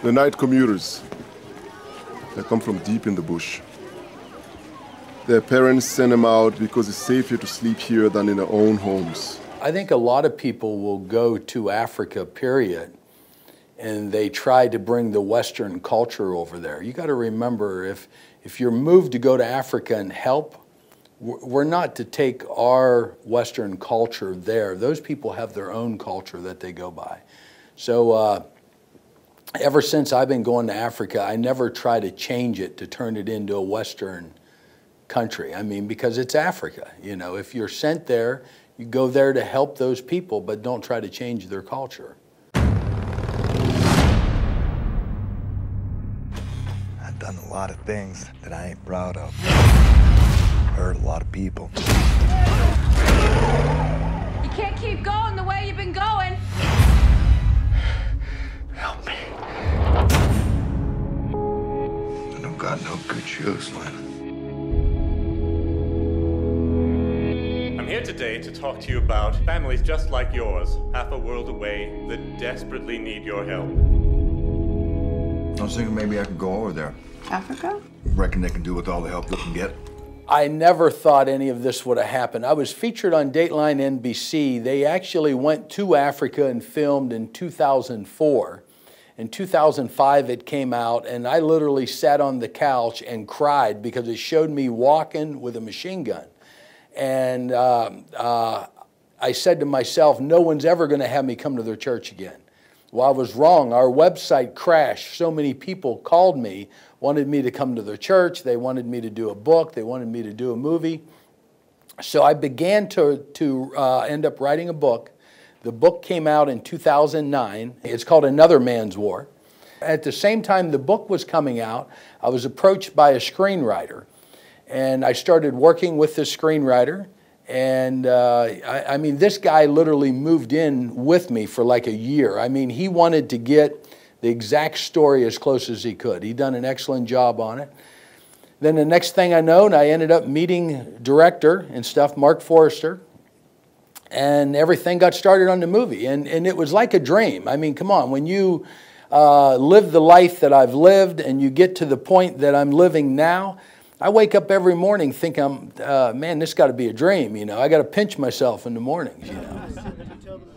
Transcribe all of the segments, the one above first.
The night commuters. They come from deep in the bush. Their parents send them out because it's safer to sleep here than in their own homes. I think a lot of people will go to Africa, period, and they try to bring the Western culture over there. You got to remember, if you're moved to go to Africa and help, we're not to take our Western culture there. Those people have their own culture that they go by. So ever since I've been going to Africa, I never try to change it to turn it into a Western country. I mean, because it's Africa. You know, if you're sent there, you go there to help those people, but don't try to change their culture. I've done a lot of things that I ain't proud of. Hurt a lot of people. You can't keep going the way you've been going. Help me. I don't got no good shoes, Lena. I'm here today to talk to you about families just like yours, half a world away, that desperately need your help. I was thinking maybe I could go over there. Africa? Reckon they can do with all the help they can get. I never thought any of this would have happened. I was featured on Dateline NBC. They actually went to Africa and filmed in 2004. In 2005 it came out, and I literally sat on the couch and cried because it showed me walking with a machine gun. And I said to myself, no one's ever going to have me come to their church again. Well, I was wrong. Our website crashed. So many people called me, wanted me to come to their church. They wanted me to do a book. They wanted me to do a movie. So I began to end up writing a book. The book came out in 2009. It's called Another Man's War. At the same time the book was coming out, I was approached by a screenwriter. And I started working with this screenwriter. And I mean, this guy literally moved in with me for like a year. I mean, he wanted to get the exact story as close as he could. He'd done an excellent job on it. Then the next thing I know, I ended up meeting director and stuff, Mark Forrester, and everything got started on the movie. And it was like a dream. I mean, come on, when you live the life that I've lived and you get to the point that I'm living now, I wake up every morning thinking, man, this got to be a dream, you know. I got to pinch myself in the mornings, you know.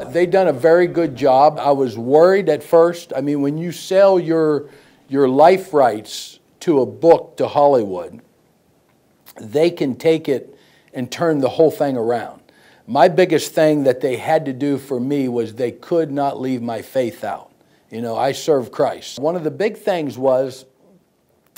They've done a very good job. I was worried at first. I mean, when you sell your life rights to a book to Hollywood, they can take it and turn the whole thing around. My biggest thing that they had to do for me was they could not leave my faith out. You know, I serve Christ. One of the big things was,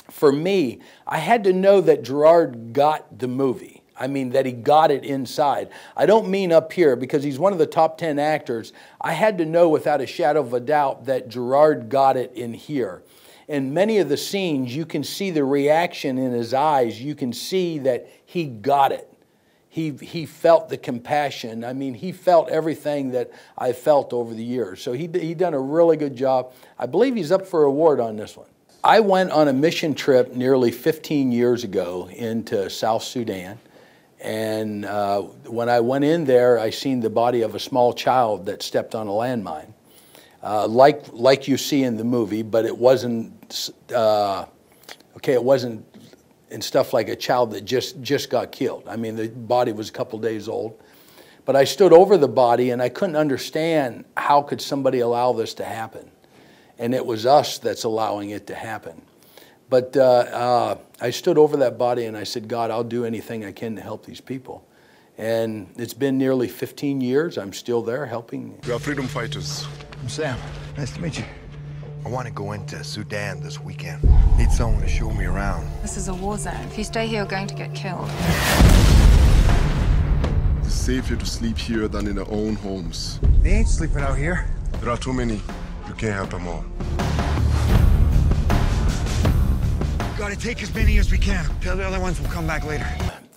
for me, I had to know that Gerard got the movie. I mean, that he got it inside. I don't mean up here, because he's one of the top 10 actors. I had to know without a shadow of a doubt that Gerard got it in here. In many of the scenes, you can see the reaction in his eyes. You can see that he got it. He felt the compassion. I mean, he felt everything that I felt over the years. So he done a really good job. I believe he's up for an award on this one. I went on a mission trip nearly 15 years ago into South Sudan. And when I went in there, I seen the body of a small child that stepped on a landmine. Like you see in the movie, but it wasn't, it wasn't in stuff like a child that just got killed. I mean, the body was a couple days old. But I stood over the body and I couldn't understand how could somebody allow this to happen. And it was us that's allowing it to happen. But I stood over that body and I said, God, I'll do anything I can to help these people. And it's been nearly 15 years. I'm still there helping. We are freedom fighters. I'm Sam. Nice to meet you. I want to go into Sudan this weekend. Need someone to show me around. This is a war zone. If you stay here, you're going to get killed. It's safer to sleep here than in their own homes. They ain't sleeping out here. There are too many. You can't help them all. Gotta take as many as we can. Tell the other ones we'll come back later.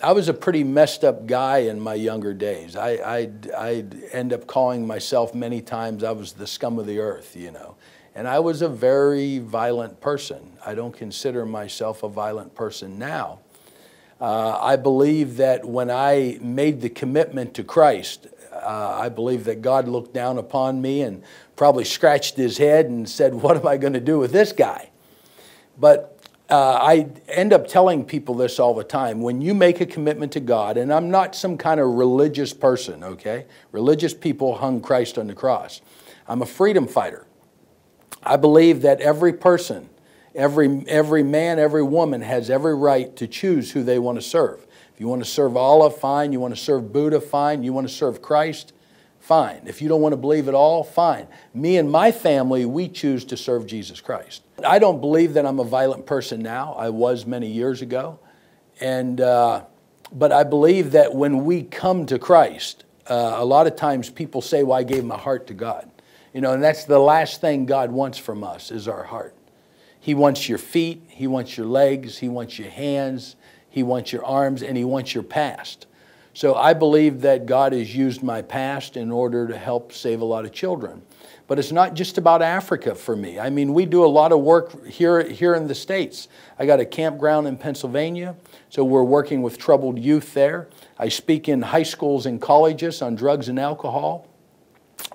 I was a pretty messed up guy in my younger days. I'd end up calling myself many times, I was the scum of the earth, you know. And I was a very violent person. I don't consider myself a violent person now. I believe that when I made the commitment to Christ, I believe that God looked down upon me and probably scratched his head and said, what am I going to do with this guy? But I end up telling people this all the time. When you make a commitment to God, and I'm not some kind of religious person, okay? Religious people hung Christ on the cross. I'm a freedom fighter. I believe that every person, every man, every woman has every right to choose who they want to serve. If you want to serve Allah, fine. You want to serve Buddha, fine. You want to serve Christ, fine. If you don't want to believe at all, fine. Me and my family, we choose to serve Jesus Christ. I don't believe that I'm a violent person now. I was many years ago. But I believe that when we come to Christ, a lot of times people say, well, I gave my heart to God. You know, and that's the last thing God wants from us is our heart. He wants your feet, He wants your legs, He wants your hands, He wants your arms, and He wants your past. So I believe that God has used my past in order to help save a lot of children. But it's not just about Africa for me. I mean, we do a lot of work here in the States. I got a campground in Pennsylvania, so we're working with troubled youth there. I speak in high schools and colleges on drugs and alcohol.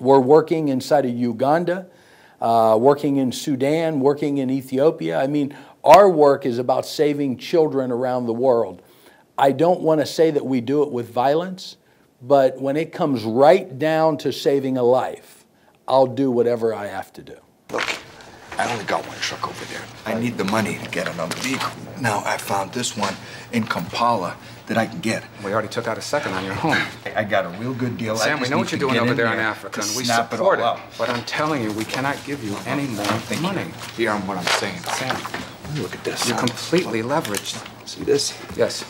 We're working inside of Uganda, working in Sudan, working in Ethiopia. I mean, our work is about saving children around the world. I don't want to say that we do it with violence, but when it comes right down to saving a life, I'll do whatever I have to do. Look, I only got one truck over there. I need the money to get another vehicle. Now I found this one in Kampala that I can get. We already took out a second on your home. I got a real good deal. Sam, we know what you're doing over there in Africa, and we support it. But I'm telling you, we cannot give you any more money. Hear what I'm saying. Sam, look at this. You're completely leveraged. See this? Yes.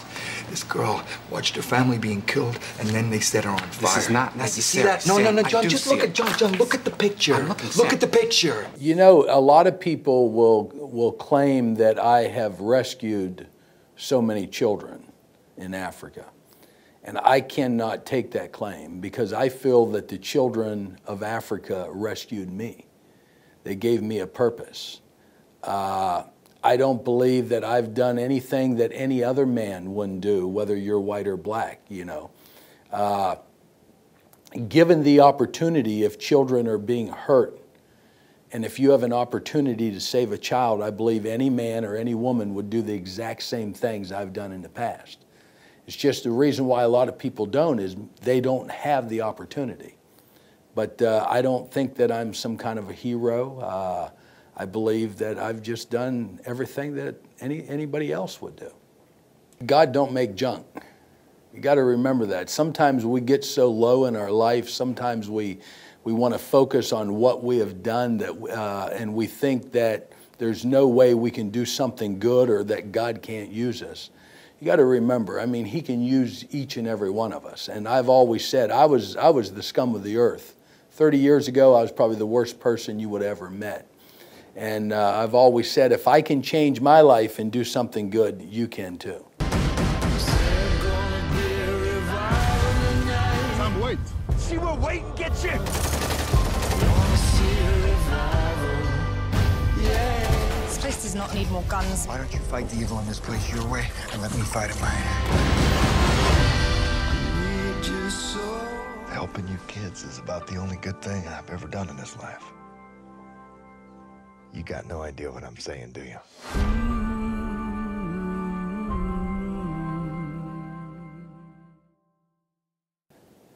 This girl watched her family being killed, and then they set her on fire. This is not necessary. You see that? No, Sam, John, just look at John, look at the picture. I'm looking, look Sam. at the picture. You know, a lot of people will claim that I have rescued so many children in Africa. And I cannot take that claim because I feel that the children of Africa rescued me. They gave me a purpose. I don't believe that I've done anything that any other man wouldn't do, whether you're white or black, you know. Given the opportunity, if children are being hurt, and if you have an opportunity to save a child, I believe any man or any woman would do the exact same things I've done in the past. It's just the reason why a lot of people don't is they don't have the opportunity. But I don't think that I'm some kind of a hero. I believe that I've just done everything that anybody else would do. God don't make junk. You got to remember that. Sometimes we get so low in our life, sometimes we want to focus on what we have done and we think that there's no way we can do something good or that God can't use us. You got to remember, I mean, He can use each and every one of us. And I've always said, I was the scum of the earth. 30 years ago, I was probably the worst person you would have ever met. And I've always said, if I can change my life and do something good, you can too. Sam, wait. She will wait and get you. This place does not need more guns. Why don't you fight the evil in this place your way and let me fight it mine? Helping you kids is about the only good thing I've ever done in this life. You got no idea what I'm saying, do you?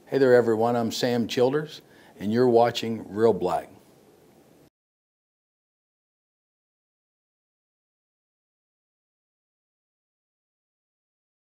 Hey there, everyone. I'm Sam Childers, and you're watching Real Black.